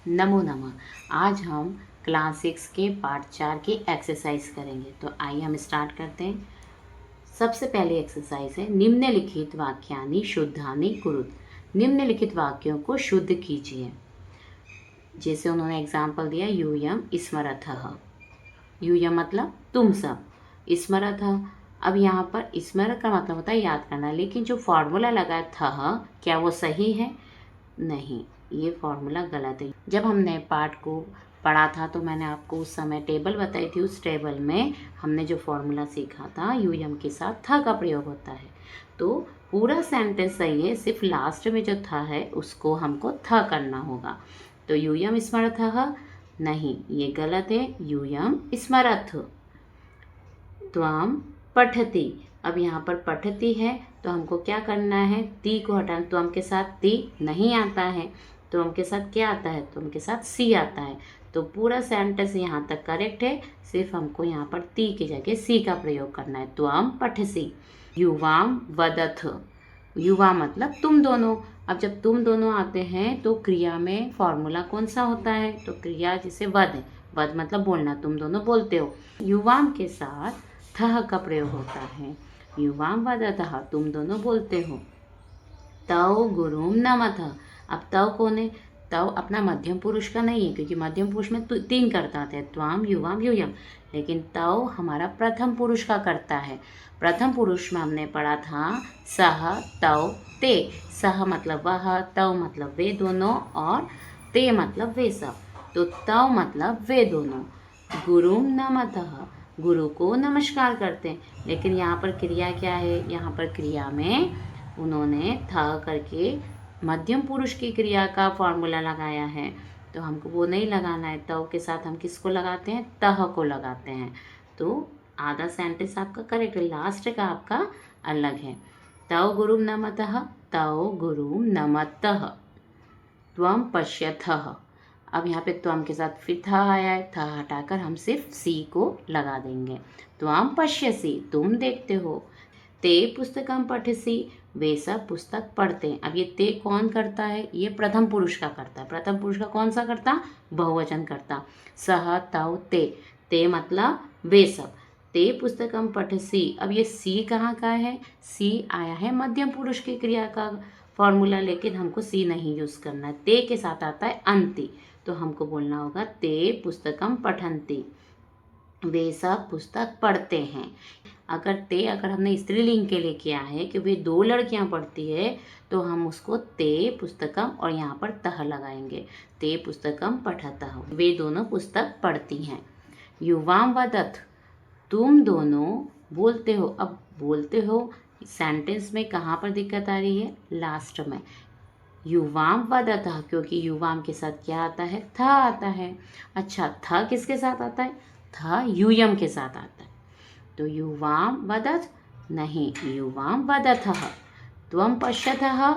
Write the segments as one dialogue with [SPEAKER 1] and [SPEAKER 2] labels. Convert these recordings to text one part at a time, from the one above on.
[SPEAKER 1] नमो नमः। आज हम क्लास 6 के पार्ट 4 की एक्सरसाइज करेंगे। तो आइए हम स्टार्ट करते हैं। सबसे पहली एक्सरसाइज है निम्नलिखित वाक्यानि शुद्धानि कुरुत। निम्नलिखित वाक्यों को शुद्ध कीजिए। जैसे उन्होंने एग्जाम्पल दिया यूयम स्मरतः। यूयम मतलब तुम सब, स्मरतः। अब यहाँ पर स्मरण का मतलब होता है याद करना, लेकिन जो फॉर्मूला लगा है था, क्या वो सही है? नहीं, ये फॉर्मूला गलत है। जब हमने पार्ट को पढ़ा था तो मैंने आपको उस समय टेबल बताई थी। उस टेबल में हमने जो फॉर्मूला सीखा था यूयम के साथ था का प्रयोग होता है। तो पूरा सेंटेंस सही है, सिर्फ लास्ट में जो था है उसको हमको था करना होगा। तो यूयम स्मरतः नहीं, ये गलत है। यूयम स्मरथ। त्वम पठति। अब यहाँ पर पठति है तो हमको क्या करना है? ती को हटाना। त्वम के साथ ती नहीं आता है, त्वम के साथ क्या आता है? त्वम के साथ सी आता है। तो पूरा सेंटेंस यहाँ तक करेक्ट है, सिर्फ हमको यहाँ पर ती की जगह सी का प्रयोग करना है। त्वम पठसी। युवाम वदथ। युवा मतलब तुम दोनों। अब जब तुम दोनों आते हैं तो क्रिया में फॉर्मूला कौन सा होता है? तो क्रिया जैसे वद है, वद मतलब बोलना, तुम दोनों बोलते हो। युवाम के साथ थह का प्रयोग होता है। युवाम वदतः, तुम दोनों बोलते हो। तव गुरुम नमः। अब तव कौन है? तव अपना मध्यम पुरुष का नहीं है, क्योंकि मध्यम पुरुष में तीन कर्ता आते हैं, त्वाम युवाम यूयम। लेकिन तव हमारा प्रथम पुरुष का कर्ता है। प्रथम पुरुष में हमने पढ़ा था सह तव ते। सह मतलब वह, तव मतलब वे दोनों, और ते मतलब वे सब। तो तव मतलब वे दोनों। गुरुम नमः, गुरु को नमस्कार करते हैं। लेकिन यहाँ पर क्रिया क्या है? यहाँ पर क्रिया में उन्होंने था करके मध्यम पुरुष की क्रिया का फॉर्मूला लगाया है, तो हमको वो नहीं लगाना है। तव के साथ हम किसको लगाते हैं? तह को लगाते हैं। तो आधा सेंटेंस आपका करेक्ट है, लास्ट का आपका अलग है। तव गुरुम नमतः, तव गुरुम नमतः। त्वम पश्यथः। अब यहाँ पे त्वम के साथ फिर था आया है, था हटाकर हम सिर्फ सी को लगा देंगे। त्वम पश्यसि, तुम देखते हो। ते पुस्तकम पठसी, वे सब पुस्तक पढ़ते हैं। अब ये ते कौन करता है? ये प्रथम पुरुष का करता है। प्रथम पुरुष का कौन सा करता? बहुवचन करता। सह तव ते, ते मतलब वे सब। ते पुस्तकम पठसी। अब ये सी कहाँ का है? सी आया है मध्यम पुरुष की क्रिया का फॉर्मूला, लेकिन हमको सी नहीं यूज करना है। ते के साथ आता है अंति, तो हमको बोलना होगा ते पुस्तकम पठन्ति, वे सब पुस्तक पढ़ते हैं। अगर हमने स्त्रीलिंग के लिए किया है कि वे दो लड़कियां पढ़ती है, तो हम उसको ते पुस्तकम और यहाँ पर तह लगाएंगे। ते पुस्तकम पठतः, वे दोनों पुस्तक पढ़ती हैं। युवाम वदथ, तुम दोनों बोलते हो। अब बोलते हो सेंटेंस में कहाँ पर दिक्कत आ रही है? लास्ट में। युवाम वदतः, क्योंकि युवाम के साथ क्या आता है? था आता है। अच्छा, था किसके साथ आता है? था यूयम के साथ आता है। तो युवाम वदत नहीं, युवाम वदथः। त्वम पश्यथः,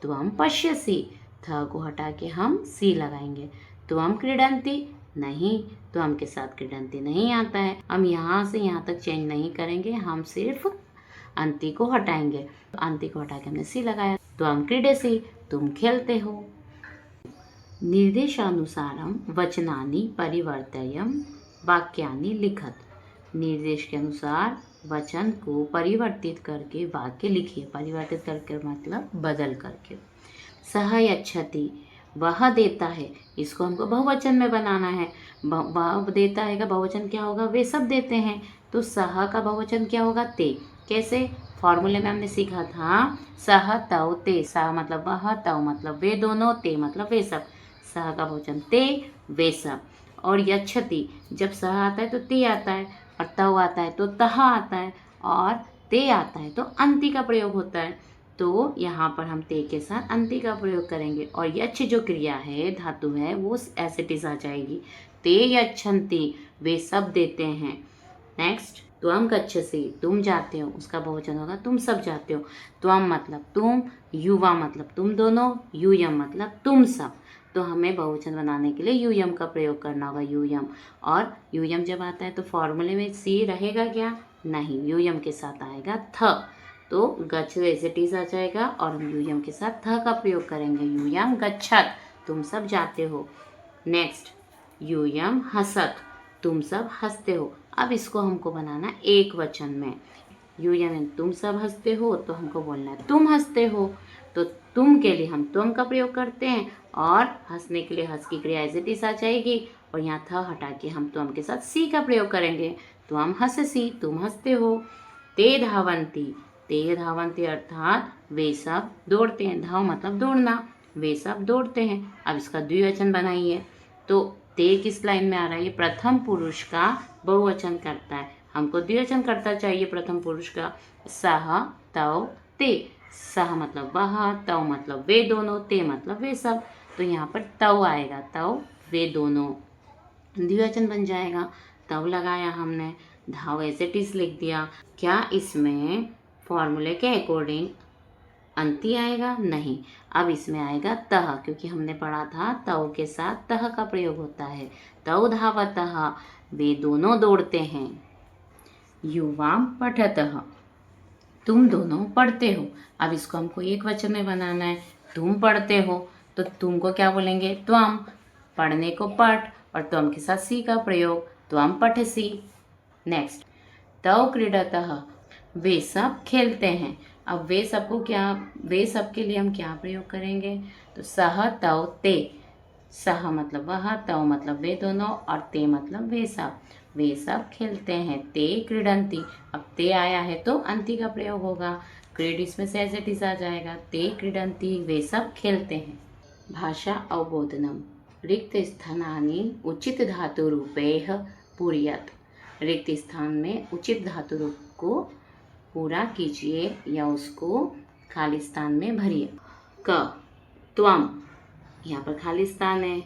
[SPEAKER 1] त्वम पश्यसि। थ को हटा के हम सी लगाएंगे। त्वम क्रीडन्ति नहीं, त्वम के साथ क्रीडन्ति नहीं आता है। हम यहाँ से यहाँ तक चेंज नहीं करेंगे, हम सिर्फ अंति को हटाएंगे। अंति को हटा के हमने सी लगाया। त्वम क्रीडसि, तुम खेलते हो। निर्देशानुसारम वचनानि परिवर्तयम वाक्यानि लिखत। निर्देश के अनुसार वचन को परिवर्तित करके वाक्य लिखिए। परिवर्तित करके मतलब बदल करके। सह यच्छति, वह देता है। इसको हमको बहुवचन में बनाना है। वह देता है का बहुवचन क्या होगा? वे सब देते हैं। तो सह का बहुवचन क्या होगा? ते। कैसे? फॉर्मूले में हमने सीखा था सह तव ते। सह मतलब वह, तव मतलब वे दोनों, ते मतलब वे सब। सह का बहुवचन ते, वे सब। और यच्छति, जब सह आता है तो ते आता है, और तव आता है तो तह आता है, और ते आता है तो अंति का प्रयोग होता है। तो यहाँ पर हम ते के साथ अंति का प्रयोग करेंगे, और यच्छ जो क्रिया है, धातु है, वो एज इट इज आ जाएगी। ते यच्छन्ति, वे सब देते हैं। नेक्स्ट, त्वम गच्छसि, तुम जाते हो, उसका बहुवचन होगा तुम सब जाते हो। त्वम मतलब तुम, युवा मतलब तुम दोनों, यूयम मतलब तुम सब। तो हमें बहुवचन बनाने के लिए यूयम का प्रयोग करना होगा, यूयम। और यूयम जब आता है तो फॉर्मूले में सी रहेगा क्या? नहीं, यूयम के साथ आएगा थ। तो गच्छ एज इट इज आ जाएगा, और हम यूयम के साथ थ का प्रयोग करेंगे। यूयम गच्छत, तुम सब जाते हो। नेक्स्ट यूयम हसत, तुम सब हंसते हो। अब इसको हमको बनाना एक वचन में। यूयम तुम सब हंसते हो, तो हमको बोलना है तुम हंसते हो। तो तुम के लिए हम तुम का प्रयोग करते हैं, और हंसने के लिए हंस की क्रिया एज इट इज आ जाएगी, और यहाँ था हटा के हम तुम के साथ सी का प्रयोग करेंगे। तो हम हंससी, तुम हंसते हो। ते धावंती, ते धावंती अर्थात वे सब दौड़ते हैं। धाव मतलब दौड़ना, वे सब दौड़ते हैं। अब इसका द्विवचन बनाइए। तो ते किस लाइन में आ रहा है? ये प्रथम पुरुष का बहुवचन करता है, हमको द्विवचन करता चाहिए प्रथम पुरुष का। सह तव ते, सह मतलब वह, तव मतलब वे दोनों, ते मतलब वे सब। तो यहाँ पर तव आएगा, तव वे दोनों, द्विवचन बन जाएगा। तव लगाया हमने, धाव ऐसे टिस लिख दिया। क्या इसमें फॉर्मूले के अकॉर्डिंग अंति आएगा? नहीं। अब इसमें आएगा तह, क्योंकि हमने पढ़ा था तव के साथ तह का प्रयोग होता है। तव धावतः, वे दोनों दौड़ते हैं। युवाम पठतः, तुम दोनों पढ़ते हो। अब इसको हमको एक वचन में बनाना है। तुम पढ़ते हो, तो तुम को क्या बोलेंगे? त्वम। पढ़ने को पठ, और त्वम के साथ सी का प्रयोग, त्वम पठसी। नेक्स्ट तव क्रीडतः, वे सब खेलते हैं। अब वे सबको क्या, वे सब के लिए हम क्या प्रयोग करेंगे? तो सह तव ते, सह मतलब वह, तव मतलब वे दोनों, और ते मतलब वे सब खेलते हैं। ते क्रीडंती, अब ते आया है तो अंति का प्रयोग होगा। क्रीड इसमें से एज इट इज आ जाएगा। ते क्रीडंती, वे सब खेलते हैं। भाषा अवबोधनम, रिक्त स्थानानि उचित धातु रूपेह पूर्यत, रिक्त स्थान में उचित धातु रूप को पूरा कीजिए या उसको खाली स्थान में भरिए। क त्वम, यहाँ पर खाली स्थान है,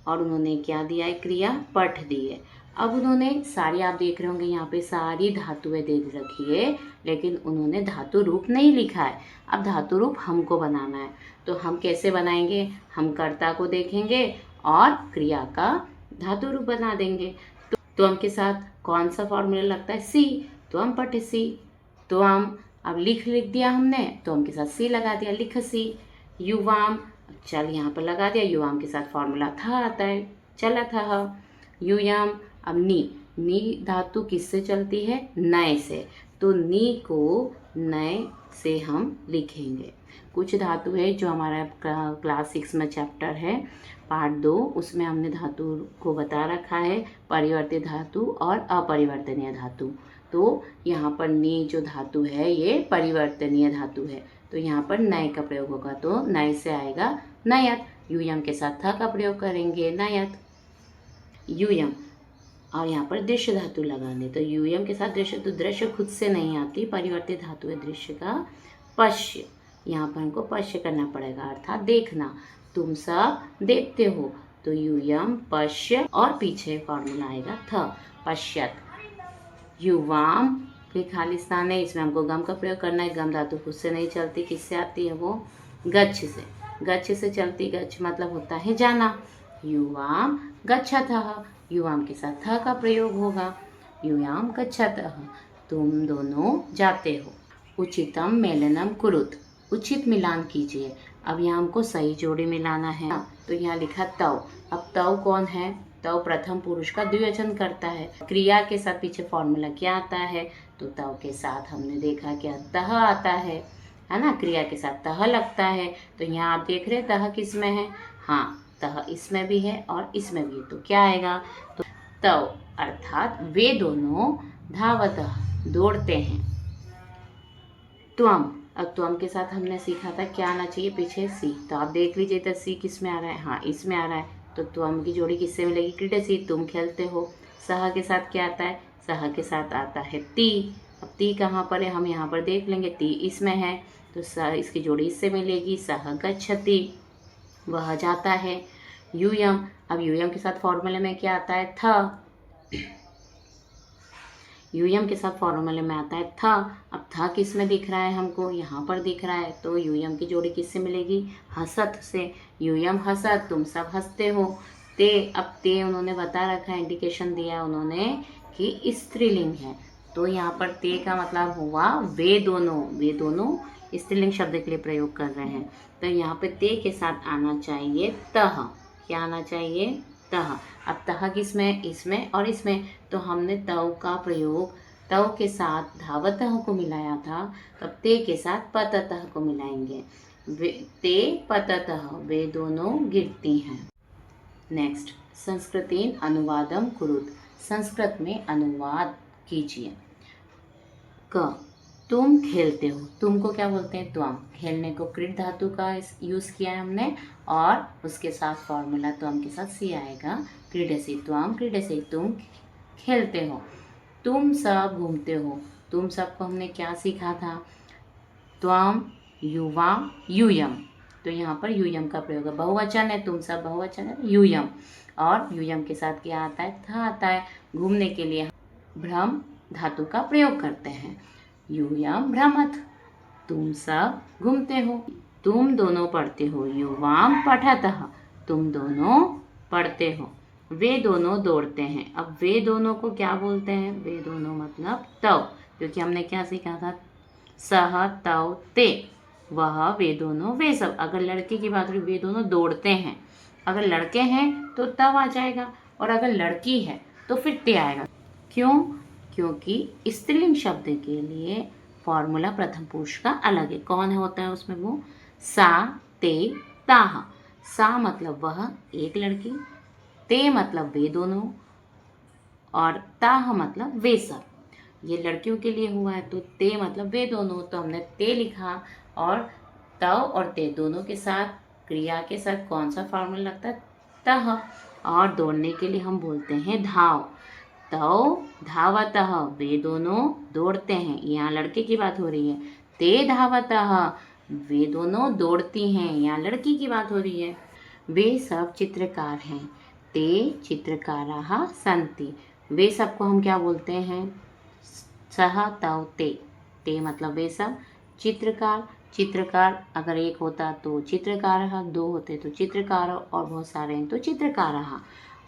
[SPEAKER 1] और उन्होंने क्या दिया है? क्रिया पठ दी है। अब उन्होंने सारी, आप देख रहे होंगे यहाँ पे सारी धातुएं दे रखी है, लेकिन उन्होंने धातु रूप नहीं लिखा है। अब धातु रूप हमको बनाना है, तो हम कैसे बनाएंगे? हम कर्ता को देखेंगे और क्रिया का धातु रूप बना देंगे। तो हम के साथ कौन सा फॉर्मूला लगता है? सी, तो हम पठ सी। तो हम अब लिख दिया हमने, तो हम के साथ सी लगा दिया, लिख सी। युवाम, चल यहाँ पर लगा दिया, युवाम के साथ फॉर्मूला था आता है, चला था। युयाम, अब नी धातु किससे चलती है? नए से, तो नी को नए से हम लिखेंगे। कुछ धातु है जो हमारा क्लास 6 में चैप्टर है पार्ट 2, उसमें हमने धातु को बता रखा है, परिवर्तित धातु और अपरिवर्तनीय धातु। तो यहाँ पर नी जो धातु है ये परिवर्तनीय धातु है, तो यहाँ पर नए का प्रयोग होगा, तो नए से आएगा नयत। यूयम के साथ था का प्रयोग करेंगे, नयत। यूयम, और यहाँ पर दृश्य धातु लगाने, तो यूयम के साथ दृश्य, तो दृश्य खुद से नहीं आती, परिवर्तित धातु है दृश्य का। पश्य, यहाँ पर हमको पश्य करना पड़ेगा, अर्थात देखना। तुम सब देखते हो, तो यूयम पश्य, और पीछे फॉर्मूला आएगा थ, पश्यत। युवाम, फिर खाली स्थान है, इसमें हमको गम का प्रयोग करना है। गम धातु खुद से नहीं चलती, किससे आती है? वो गच्छ से, गच्छ से चलती। गच्छ मतलब होता है जाना। युवाम गच्छतः, युवाम के साथ था का प्रयोग होगा, युयाम गच्छतः, तुम दोनों जाते हो। उचितम मेलनम कुरुत, उचित मिलान कीजिए। अब यहाँ हमको सही जोड़ी मिलाना है, तो यहाँ लिखा तव। अब तव कौन है? तव प्रथम पुरुष का द्विवचन करता है। क्रिया के साथ पीछे फॉर्मूला क्या आता है? तो तव के साथ हमने देखा क्या तह आता है ना, क्रिया के साथ तह लगता है। तो यहाँ आप देख रहे हैं तह किस में है? हाँ, तह इसमें भी है और इसमें भी, तो क्या आएगा? तो तव अर्थात वे दोनों धावतः, दौड़ते हैं। त्वम, अब त्वम के साथ हमने सीखा था क्या आना चाहिए पीछे? सी, तो आप देख लीजिए तो सी किस में आ रहा है? हाँ, इसमें आ रहा है। तो त्वम की जोड़ी किससे मिलेगी? क्रीडसी, तुम खेलते हो। सह के साथ क्या आता है? सह के साथ आता है ती। अब ती कहाँ पर है? हम यहाँ पर देख लेंगे, ती इसमें है, तो सह इसकी जोड़ी इससे मिलेगी, सह गच्छति, वह जाता है। यूयम, अब यूयम के साथ फॉर्मूले में क्या आता है? थ, यूयम के साथ फॉर्मूले में आता है था। अब था किस में दिख रहा है हमको? यहाँ पर दिख रहा है, तो यूयम की जोड़ी किससे मिलेगी? हसत से। यूयम हसत, तुम सब हंसते हो। ते, अब ते उन्होंने बता रखा है, इंडिकेशन दिया उन्होंने कि स्त्रीलिंग है, तो यहाँ पर ते का मतलब हुआ वे दोनों स्त्रीलिंग शब्द के लिए प्रयोग कर रहे हैं। तो यहाँ पे ते के साथ आना चाहिए तह, क्या आना चाहिए? तह। अब तह किसमें, इसमें और इसमें, तो हमने तव का प्रयोग तव के साथ धावतः को मिलाया था, तब ते के साथ पततः को मिलाएंगे। ते पततः वे दोनों गिरती हैं। नेक्स्ट, संस्कृतेन अनुवादम कुरुत, संस्कृत में अनुवाद कीजिए। क, तुम खेलते हो, तुम को क्या बोलते हैं, त्वम। खेलने को क्रीड धातु का यूज किया है हमने, और उसके साथ फॉर्मूला त्वम के साथ सी आएगा, क्रीडसी त्वम क्रीडसी, तुम खेलते हो। तुम सब घूमते हो, तुम सब को हमने क्या सीखा था, त्वम युवा यूयम, तो यहाँ पर यूयम का प्रयोग है, बहुवचन है, तुम सब बहुवचन है, यूयम। और यूयम के साथ क्या आता है, था आता है। घूमने के लिए भ्रम धातु का प्रयोग करते हैं, यूयम भ्रमत, तुम सब घूमते हो। तुम दोनों पढ़ते हो, युवाम पठतः, तुम दोनों पढ़ते हो। वे दोनों दौड़ते हैं, अब वे दोनों को क्या बोलते हैं, वे दोनों मतलब तव, क्योंकि हमने क्या सीखा था, सह तव ते, वह वे दोनों वे सब। अगर लड़के की बात हो, वे दोनों दौड़ते हैं, अगर लड़के हैं तो तव आ जाएगा, और अगर लड़की है तो फिर ते आएगा। क्यों, क्योंकि स्त्रीलिंग शब्द के लिए फॉर्मूला प्रथम पुरुष का अलग है। कौन होता है उसमें, वो सा ते ताह। सा मतलब वह एक लड़की, ते मतलब वे दोनों, और ताह मतलब वे सब। ये लड़कियों के लिए हुआ है, तो ते मतलब वे दोनों, तो हमने ते लिखा, और तव और ते दोनों के साथ क्रिया के साथ कौन सा फॉर्मूला लगता है, तह। और दौड़ने के लिए हम बोलते हैं धाव, तव धावतः, वे दोनों दौड़ते हैं, यहाँ लड़के की बात हो रही है। ते धावतः, वे दोनों दौड़ती हैं, यहाँ लड़की की बात हो रही है। वे सब चित्रकार हैं, ते चित्रकाराः सन्ति, वे सबको हम क्या बोलते हैं, सह तव ते। ते मतलब वे सब, चित्रकार, चित्रकार अगर एक होता तो चित्रकारः, दो होते तो चित्रकार, और बहुत सारे हैं तो चित्रकारः।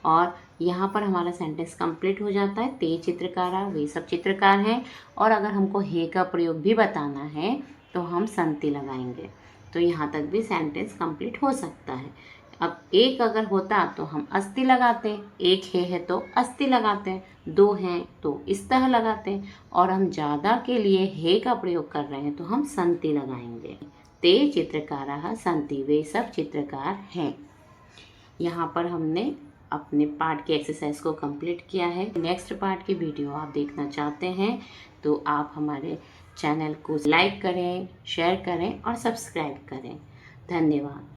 [SPEAKER 1] और यहाँ पर हमारा सेंटेंस कंप्लीट हो जाता है, ते चित्रकारा, वे सब चित्रकार हैं। और अगर हमको हे का प्रयोग भी बताना है तो हम संति लगाएंगे, तो यहाँ तक भी सेंटेंस कंप्लीट हो सकता है। अब एक अगर होता तो हम अस्ति लगाते, एक है तो अस्ति लगाते हैं, दो हैं तो इस्तः लगाते हैं, और हम ज़्यादा के लिए हे का प्रयोग कर रहे हैं तो हम संति लगाएंगे। ते चित्रकाराः सन्ति, वे सब चित्रकार हैं। यहाँ पर हमने अपने पार्ट के एक्सरसाइज को कंप्लीट किया है। नेक्स्ट पार्ट की वीडियो आप देखना चाहते हैं तो आप हमारे चैनल को लाइक करें, शेयर करें और सब्सक्राइब करें। धन्यवाद।